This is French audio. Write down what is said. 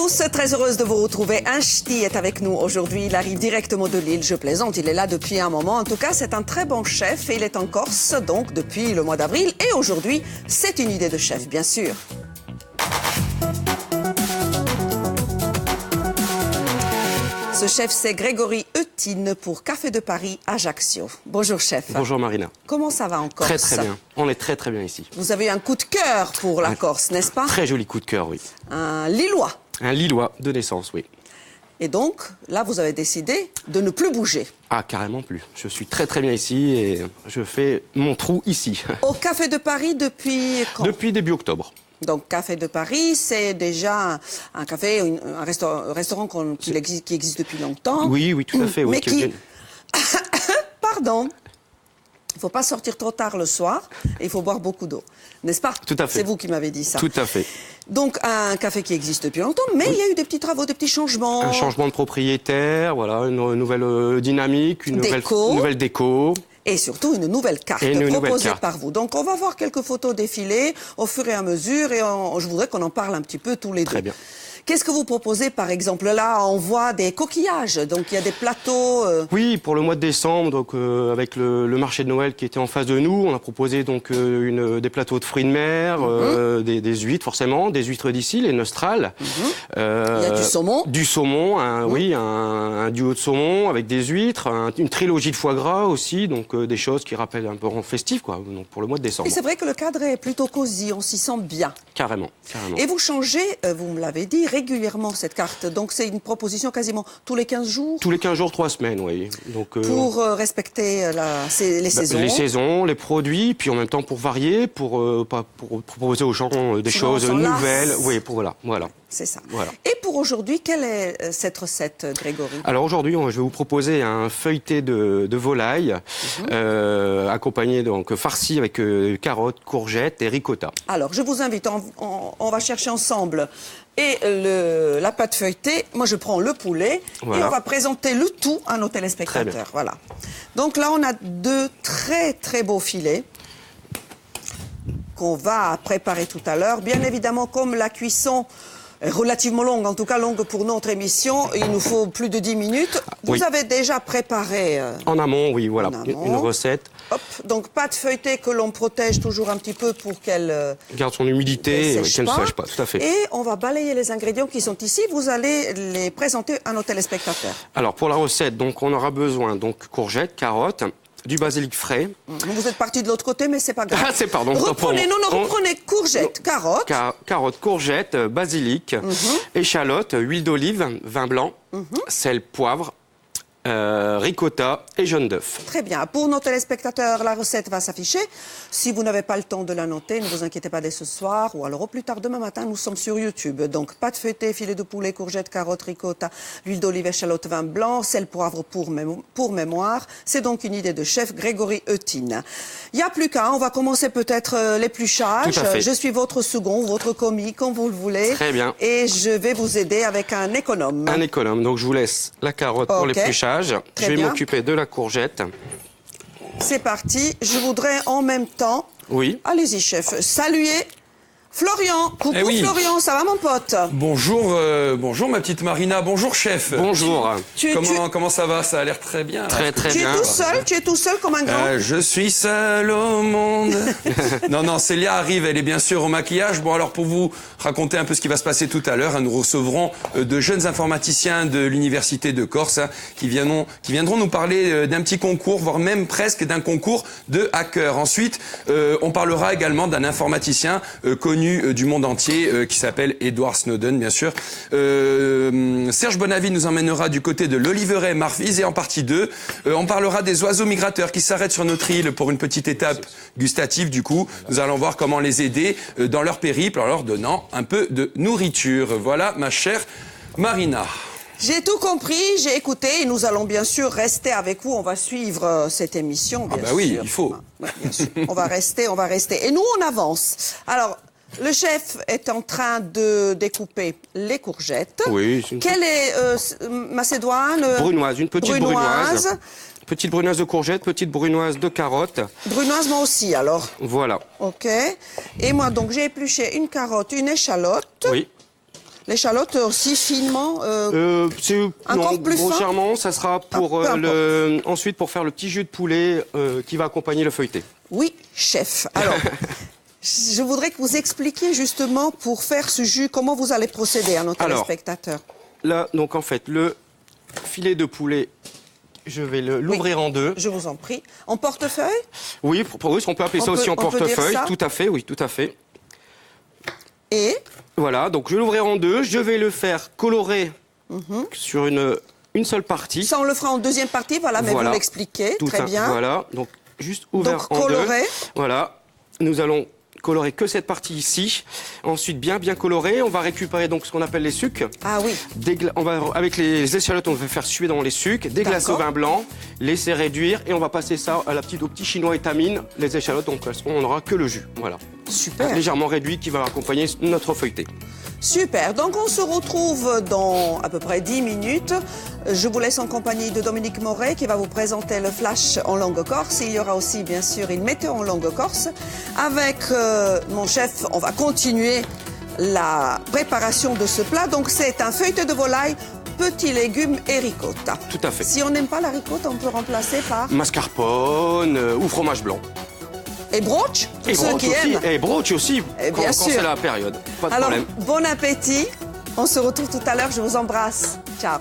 tous, très heureuse de vous retrouver. Un ch'ti est avec nous aujourd'hui. Il arrive directement de Lille. Je plaisante, il est là depuis un moment. En tout cas, c'est un très bon chef et il est en Corse, donc depuis le mois d'avril. Et aujourd'hui, c'est une idée de chef, bien sûr. Ce chef, c'est Grégory Eutine pour Café de Paris, Ajaccio. Bonjour chef. Bonjour Marina. Comment ça va en Corse? Très très bien. On est très très bien ici. Vous avez eu un coup de cœur pour la Corse, n'est-ce pas? Très joli coup de cœur, oui. Un Lillois. Un Lillois de naissance, oui. Et donc, là, vous avez décidé de ne plus bouger. Ah, carrément plus. Je suis très très bien ici et je fais mon trou ici. Au Café de Paris depuis quand? Depuis début octobre. Donc, Café de Paris, c'est déjà un café, un restaurant qui existe depuis longtemps. Oui, oui, tout à fait. Oui, mais qui... Pardon. Il ne faut pas sortir trop tard le soir et il faut boire beaucoup d'eau. N'est-ce pas? Tout à fait. C'est vous qui m'avez dit ça. Tout à fait. Donc, un café qui existe depuis longtemps, mais il y a eu des petits travaux, des petits changements. Un changement de propriétaire, voilà, une nouvelle dynamique, une nouvelle déco. Et surtout une nouvelle carte proposée par vous. Donc on va voir quelques photos défiler au fur et à mesure et je voudrais qu'on en parle un petit peu tous les deux. Très bien. Qu'est-ce que vous proposez par exemple? Là, on voit des coquillages, donc il y a des plateaux... Oui, pour le mois de décembre, donc, avec le marché de Noël qui était en face de nous, on a proposé donc, des plateaux de fruits de mer, des huîtres forcément, des huîtres d'ici, les nostrales. Il y a du saumon. Du saumon, oui, un duo de saumon avec des huîtres, une trilogie de foie gras aussi, donc des choses qui rappellent un peu en festif, quoi, donc, pour le mois de décembre. Et c'est vrai que le cadre est plutôt cosy, on s'y sent bien. Carrément, carrément. Et vous changez, vous me l'avez dit, régulièrement cette carte. Donc c'est une proposition quasiment tous les 15 jours? Tous les 15 jours, 3 semaines, oui. Donc, pour respecter les saisons? Les saisons, les produits, puis en même temps pour varier, pour proposer aux gens des choses nouvelles. Oui, voilà. C'est ça. Voilà. Et pour aujourd'hui, quelle est cette recette, Grégory? Alors aujourd'hui, je vais vous proposer un feuilleté de volaille, accompagné, donc farci avec carottes, courgettes et ricotta. Alors, je vous invite, on va chercher ensemble et la pâte feuilletée. Moi, je prends le poulet et on va présenter le tout à nos téléspectateurs. Voilà. Donc là, on a deux très très beaux filets qu'on va préparer tout à l'heure. Bien évidemment, comme la cuisson relativement longue, en tout cas longue pour notre émission, il nous faut plus de 10 minutes. Vous avez déjà préparé... en amont, oui, voilà, une recette. Hop, donc pâte feuilletée que l'on protège toujours un petit peu pour qu'elle... garde son humidité et qu'elle ne sèche pas, tout à fait. Et on va balayer les ingrédients qui sont ici, vous allez les présenter à nos téléspectateurs. Alors pour la recette, donc, on aura besoin de courgettes, carottes, du basilic frais. Vous êtes parti de l'autre côté, mais c'est pas grave. Ah, pardon. Reprenez courgettes, carottes. Carottes, courgettes, basilic, échalotes, huile d'olive, vin blanc, sel, poivre, ricotta et jaune d'œuf. Très bien. Pour nos téléspectateurs, la recette va s'afficher. Si vous n'avez pas le temps de la noter, ne vous inquiétez pas dès ce soir ou alors au plus tard demain matin, nous sommes sur YouTube. Donc, pâte feuilletée, filet de poulet, courgettes, carottes, ricotta, huile d'olive, échalote, vin blanc, sel, poivre pour mémoire. C'est donc une idée de chef Grégory Eutine. Il n'y a plus qu'à, on va commencer peut-être l'épluchage. Je suis votre second, votre commis, comme vous le voulez. Très bien. Et je vais vous aider avec un économe. Un économe. Donc, je vous laisse la carotte pour l'épluchage. Je vais m'occuper de la courgette. C'est parti. Je voudrais en même temps... Oui. Allez-y, chef. Saluer Florian. Coucou Florian, ça va mon pote? Bonjour, bonjour ma petite Marina. Bonjour chef. Bonjour. Comment ça va? Ça a l'air très bien. Très bien. Tu es tout seul comme un grand? Je suis seul au monde. Non, Célia arrive, elle est bien sûr au maquillage. Bon, alors pour vous raconter un peu ce qui va se passer tout à l'heure, nous recevrons de jeunes informaticiens de l'Université de Corse qui viendront nous parler d'un petit concours, voire même presque d'un concours de hackers. Ensuite, on parlera également d'un informaticien connu du monde entier qui s'appelle Edward Snowden, bien sûr. Serge Bonavi nous emmènera du côté de l'Oliveraie Marfise et en partie 2, on parlera des oiseaux migrateurs qui s'arrêtent sur notre île pour une petite étape gustative. Du coup, nous allons voir comment les aider dans leur périple en leur donnant un peu de nourriture. Voilà, ma chère Marina. J'ai tout compris, j'ai écouté et nous allons bien sûr rester avec vous. On va suivre cette émission, bien sûr. Oui, il faut. Ouais, bien sûr. On va rester. Et nous, on avance. Alors, le chef est en train de découper les courgettes. Oui. Quelle est macédoine? Brunoise, une petite brunoise. Petite brunoise de courgettes, petite brunoise de carottes. Brunoise moi aussi alors. Voilà. Ok. Et moi donc j'ai épluché une carotte, une échalote. Oui. L'échalote aussi finement. Encore plus fin grossièrement, ça sera pour ensuite pour faire le petit jus de poulet qui va accompagner le feuilleté. Oui, chef. Alors, je voudrais que vous expliquiez justement pour faire ce jus, comment vous allez procéder à nos téléspectateurs. Là, donc en fait, le filet de poulet, je vais l'ouvrir en deux. Je vous en prie. En portefeuille? Oui, on peut appeler ça aussi en portefeuille. Tout à fait, oui, tout à fait. Et voilà, donc je vais l'ouvrir en deux. Je vais le faire colorer sur une seule partie. Ça, on le fera en deuxième partie, voilà, mais vous l'expliquez, très bien. Voilà, donc juste ouvert en coloré. deux. Voilà, nous allons colorer que cette partie ici. Ensuite, bien coloré. On va récupérer donc ce qu'on appelle les sucs. Ah oui. Avec les échalotes, on va faire suer dans les sucs, déglacer au vin blanc, laisser réduire et on va passer ça au petit chinois étamine. Les échalotes, donc on n'aura que le jus. Voilà. Super. Légèrement réduit qui va accompagner notre feuilleté. Super. Donc on se retrouve dans à peu près 10 minutes. Je vous laisse en compagnie de Dominique Moret qui va vous présenter le flash en langue corse. Il y aura aussi bien sûr une météo en langue corse. Avec mon chef, on va continuer la préparation de ce plat. Donc c'est un feuilleté de volaille, petits légumes et ricotta. Tout à fait. Si on n'aime pas la ricotta, on peut remplacer par mascarpone ou fromage blanc. Et broche, pour ceux qui aiment. Et broche aussi, bien sûr. Quand c'est la période. Pas de Alors, problème. Bon appétit. On se retrouve tout à l'heure. Je vous embrasse. Ciao.